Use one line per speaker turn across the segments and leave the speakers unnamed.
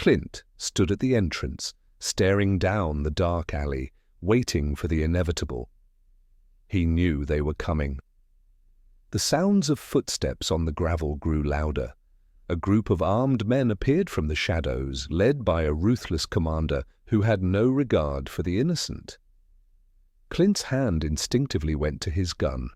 Clint stood at the entrance, staring down the dark alley, waiting for the inevitable. He knew they were coming. The sounds of footsteps on the gravel grew louder. A group of armed men appeared from the shadows, led by a ruthless commander who had no regard for the innocent. Clint's hand instinctively went to his gun.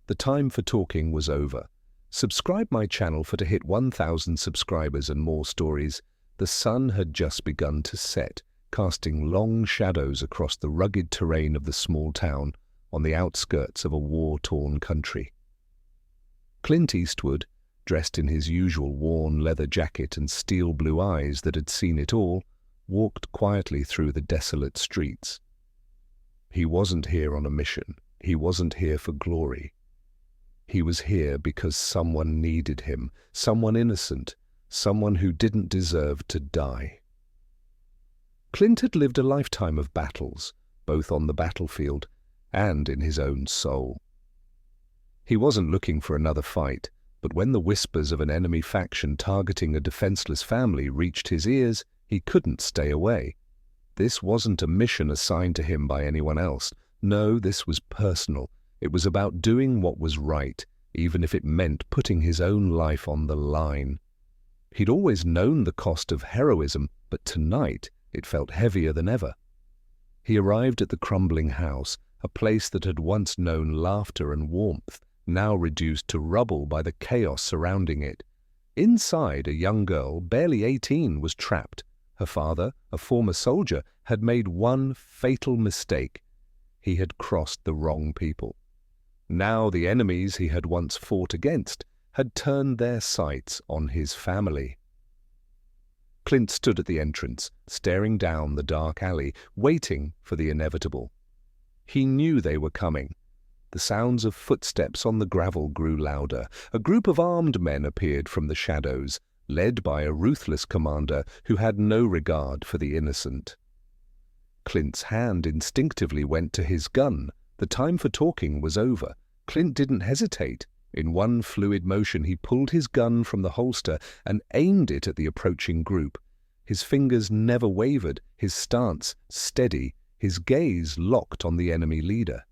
The time for talking was over. Subscribe my channel to hit 1,000 subscribers and more stories. The sun had just begun to set, casting long shadows across the rugged terrain of the small town on the outskirts of a war-torn country. Clint Eastwood, dressed in his usual worn leather jacket and steel blue eyes that had seen it all, walked quietly through the desolate streets. He wasn't here on a mission. He wasn't here for glory. He was here because someone needed him, someone innocent, someone who didn't deserve to die. Clint had lived a lifetime of battles, both on the battlefield and in his own soul. He wasn't looking for another fight, but when the whispers of an enemy faction targeting a defenseless family reached his ears, he couldn't stay away. This wasn't a mission assigned to him by anyone else. No, this was personal. It was about doing what was right, even if it meant putting his own life on the line. He'd always known the cost of heroism, but tonight it felt heavier than ever. He arrived at the crumbling house, a place that had once known laughter and warmth, now reduced to rubble by the chaos surrounding it. Inside, a young girl, barely 18, was trapped. Her father, a former soldier, had made one fatal mistake. He had crossed the wrong people. Now the enemies he had once fought against had turned their sights on his family. Clint stood at the entrance, staring down the dark alley, waiting for the inevitable. He knew they were coming. The sounds of footsteps on the gravel grew louder. A group of armed men appeared from the shadows, led by a ruthless commander who had no regard for the innocent. Clint's hand instinctively went to his gun. The time for talking was over. Clint didn't hesitate. In one fluid motion, he pulled his gun from the holster and aimed it at the approaching group. His fingers never wavered, his stance steady, his gaze locked on the enemy leader.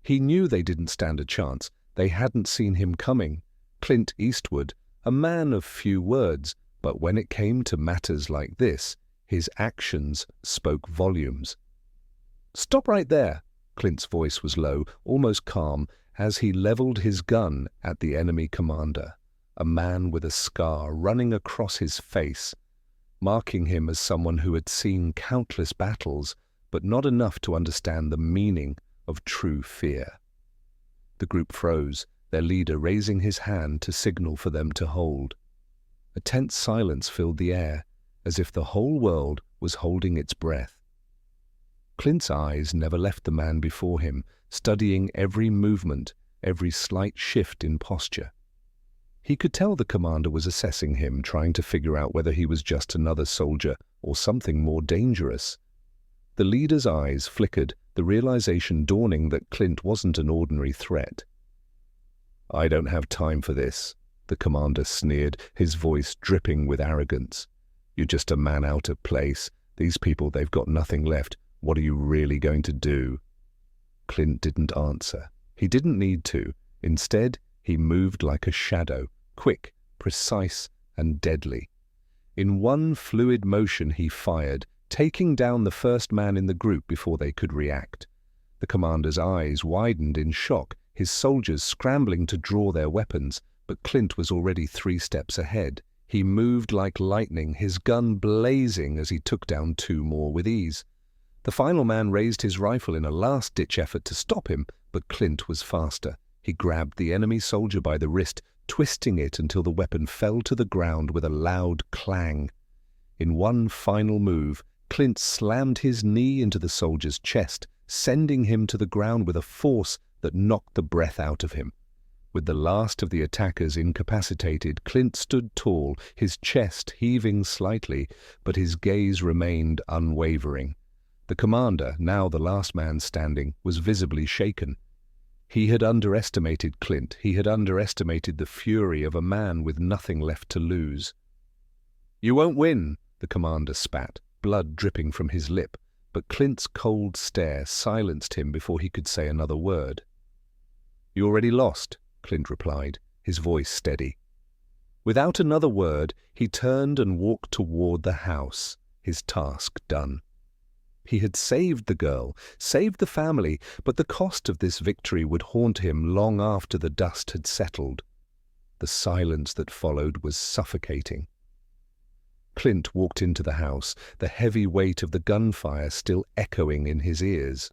He knew they didn't stand a chance. They hadn't seen him coming. Clint Eastwood, a man of few words, but when it came to matters like this, his actions spoke volumes. "Stop right there!" Clint's voice was low, almost calm, as he leveled his gun at the enemy commander, a man with a scar running across his face, marking him as someone who had seen countless battles, but not enough to understand the meaning of true fear. The group froze, their leader raising his hand to signal for them to hold. A tense silence filled the air, as if the whole world was holding its breath. Clint's eyes never left the man before him, studying every movement, every slight shift in posture. He could tell the commander was assessing him, trying to figure out whether he was just another soldier or something more dangerous. The leader's eyes flickered, the realization dawning that Clint wasn't an ordinary threat. "I don't have time for this," the commander sneered, his voice dripping with arrogance. "You're just a man out of place. These people, they've got nothing left. What are you really going to do?" Clint didn't answer. He didn't need to. Instead, he moved like a shadow, quick, precise, and deadly. In one fluid motion he fired, taking down the first man in the group before they could react. The commander's eyes widened in shock, his soldiers scrambling to draw their weapons, but Clint was already 3 steps ahead. He moved like lightning, his gun blazing as he took down 2 more with ease. The final man raised his rifle in a last-ditch effort to stop him, but Clint was faster. He grabbed the enemy soldier by the wrist, twisting it until the weapon fell to the ground with a loud clang. In one final move, Clint slammed his knee into the soldier's chest, sending him to the ground with a force that knocked the breath out of him. With the last of the attackers incapacitated, Clint stood tall, his chest heaving slightly, but his gaze remained unwavering. The commander, now the last man standing, was visibly shaken. He had underestimated Clint. He had underestimated the fury of a man with nothing left to lose. "You won't win," the commander spat, blood dripping from his lip, but Clint's cold stare silenced him before he could say another word. "You already lost," Clint replied, his voice steady. Without another word, he turned and walked toward the house, his task done. He had saved the girl, saved the family, but the cost of this victory would haunt him long after the dust had settled. The silence that followed was suffocating. Clint walked into the house, the heavy weight of the gunfire still echoing in his ears.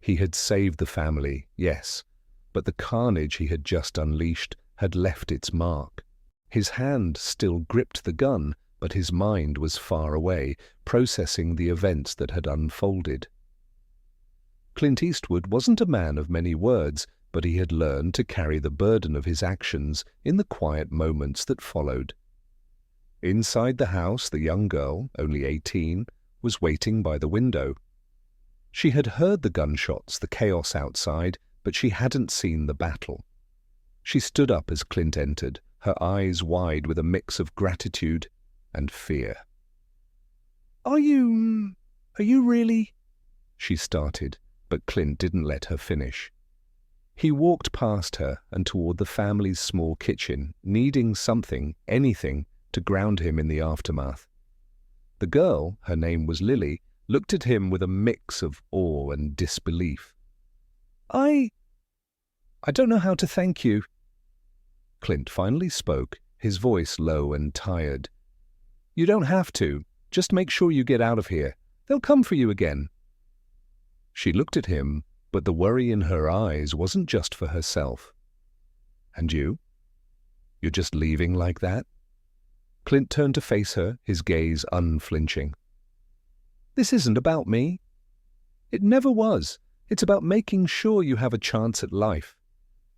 He had saved the family, yes, but the carnage he had just unleashed had left its mark. His hand still gripped the gun, but his mind was far away, processing the events that had unfolded. Clint Eastwood wasn't a man of many words, but he had learned to carry the burden of his actions in the quiet moments that followed. Inside the house, the young girl, only 18, was waiting by the window. She had heard the gunshots, the chaos outside, but she hadn't seen the battle. She stood up as Clint entered, her eyes wide with a mix of gratitude and fear. Are you really?" she started, but Clint didn't let her finish. He walked past her and toward the family's small kitchen, needing something, anything, to ground him in the aftermath. The girl, her name was Lily, looked at him with a mix of awe and disbelief. I don't know how to thank you." Clint finally spoke, his voice low and tired. "You don't have to. Just make sure you get out of here. They'll come for you again." She looked at him, but the worry in her eyes wasn't just for herself. "And you? You're just leaving like that?" Clint turned to face her, his gaze unflinching. "This isn't about me. It never was. It's about making sure you have a chance at life.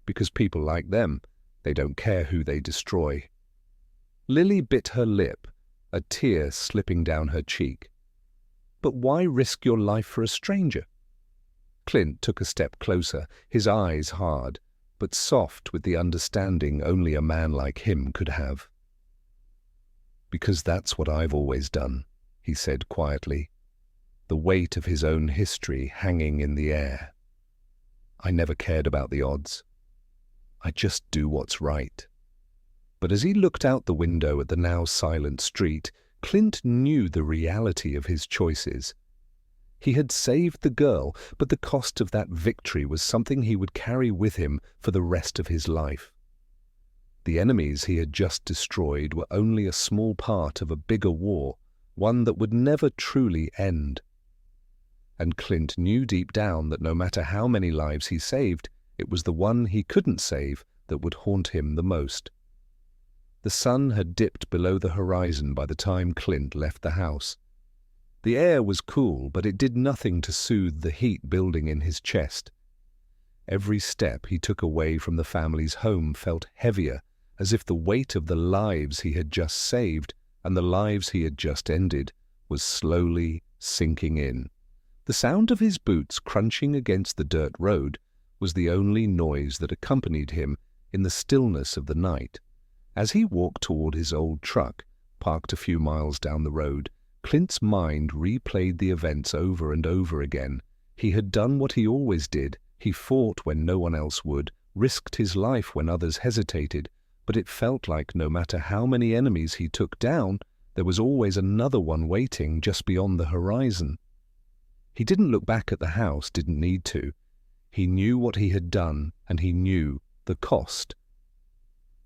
Because people like them, they don't care who they destroy." Lily bit her lip, a tear slipping down her cheek. "But why risk your life for a stranger?" Clint took a step closer, his eyes hard, but soft with the understanding only a man like him could have. "Because that's what I've always done," he said quietly, the weight of his own history hanging in the air. "I never cared about the odds. I just do what's right." But as he looked out the window at the now silent street, Clint knew the reality of his choices. He had saved the girl, but the cost of that victory was something he would carry with him for the rest of his life. The enemies he had just destroyed were only a small part of a bigger war, one that would never truly end. And Clint knew deep down that no matter how many lives he saved, it was the one he couldn't save that would haunt him the most. The sun had dipped below the horizon by the time Clint left the house. The air was cool, but it did nothing to soothe the heat building in his chest. Every step he took away from the family's home felt heavier, as if the weight of the lives he had just saved and the lives he had just ended was slowly sinking in. The sound of his boots crunching against the dirt road was the only noise that accompanied him in the stillness of the night. As he walked toward his old truck, parked a few miles down the road, Clint's mind replayed the events over and over again. He had done what he always did. He fought when no one else would, risked his life when others hesitated, but it felt like no matter how many enemies he took down, there was always another one waiting just beyond the horizon. He didn't look back at the house, didn't need to. He knew what he had done, and he knew the cost.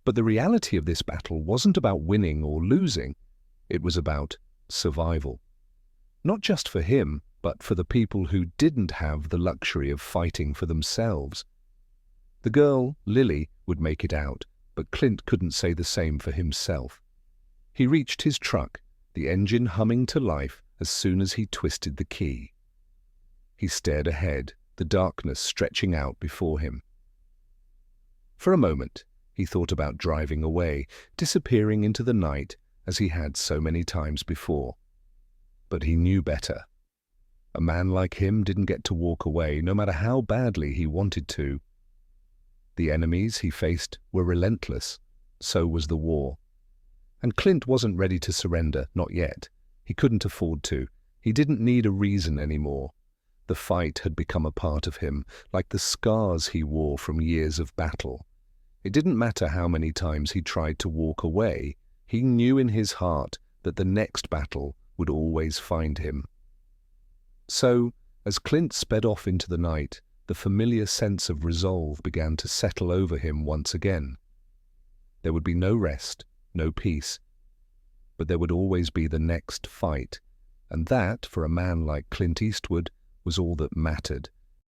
But the reality of this battle wasn't about winning or losing. It was about survival. Not just for him, but for the people who didn't have the luxury of fighting for themselves. The girl, Lily, would make it out, but Clint couldn't say the same for himself. He reached his truck, the engine humming to life as soon as he twisted the key. He stared ahead, the darkness stretching out before him. For a moment, he thought about driving away, disappearing into the night as he had so many times before. But he knew better. A man like him didn't get to walk away, no matter how badly he wanted to. The enemies he faced were relentless. So was the war. And Clint wasn't ready to surrender, not yet. He couldn't afford to. He didn't need a reason anymore. The fight had become a part of him, like the scars he wore from years of battle. It didn't matter how many times he tried to walk away. He knew in his heart that the next battle would always find him. So, as Clint sped off into the night, the familiar sense of resolve began to settle over him once again. There would be no rest, no peace, but there would always be the next fight, and that, for a man like Clint Eastwood, was all that mattered.